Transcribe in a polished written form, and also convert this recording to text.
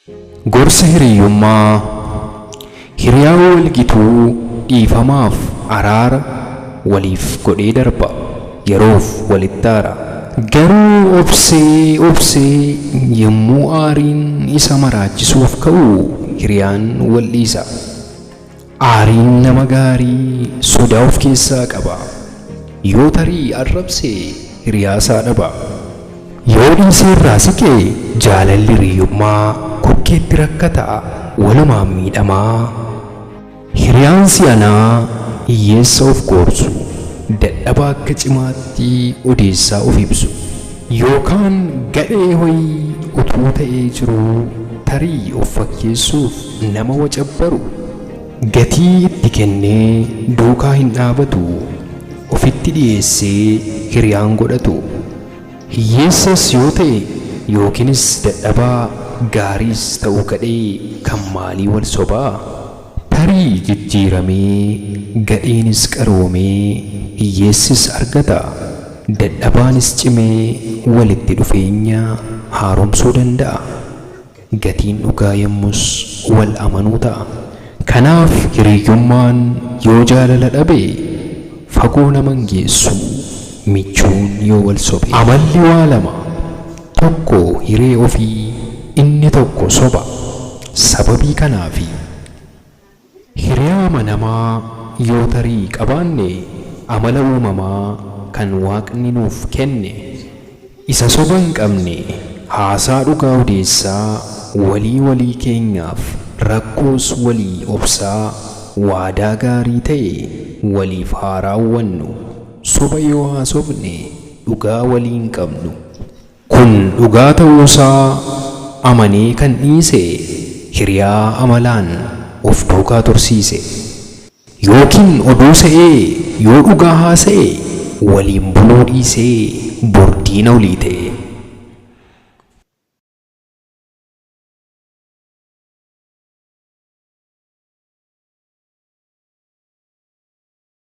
Gorsa hiriyyummaa hiriyaa walgituu dhiifamaaf araara waliif godhee darba yeroof walitti aara. Garuu obsee yommuu aariin isa maraachisuuf ka'u hiriyaan wal dhiisa. Aariin nama gaarii sodaa of keessaa qaba. Yoo tarii arrabse hiriyaasaa dhaba. Yoo dhiisee irraa siqe jaalalli hiriyyummaa kokkeetti rakkata walumaan miidhamaa. Hiriyaan si'anaa hiyyeessa of gorsu dadhabaa akka cimaatti odeessaa of ibsu yookaan gadhee ho'ii utuu ta'ee jiru tarii of fakkeessuuf nama wacabbaru. Gatii itti kennee duukaa hin dhaabatu ofitti dhiyeessee hiriyaan godhatu. Hiyyeessas yoo ta'e yookiinis dadhabaa gaariis ta'uu gadhee kan maalii wal sobaa. Tarii jijjiiramee gadheenis qaroomee hiyyeessis argata. Dadhabaanis cimee walitti dhufeenya haaromsuu danda'a. Gatiin dhugaa yommus wal amanuu ta'a. Kanaaf hiriyyummaan yoo jaalala dhabe fagoo naman geessu michuun yoo wal sobe. Amalli waa lama, tokko hiree ofii inni tokko soba. Sababii kanaafi hiriyaa amanamaa yoo tarii qabaanne amala uumamaa kan Waaqni nuuf kenne isa soba hin qabne haasaa dhugaa odeessaa walii keenyaaf rakkoos walii obsaa waadaa gaarii ta'e waliif haa raawwannu. Soba yoo haasobne dhugaa waliin qabnu. Kun dhugaa ta'uusaa amanee kan dhiise hiriyaa amalaan of duukaa tursiise. Yookiin oduu se'ee yoo dhugaa haasa'e waliin buluu dhiisee bordiina olii ta'e.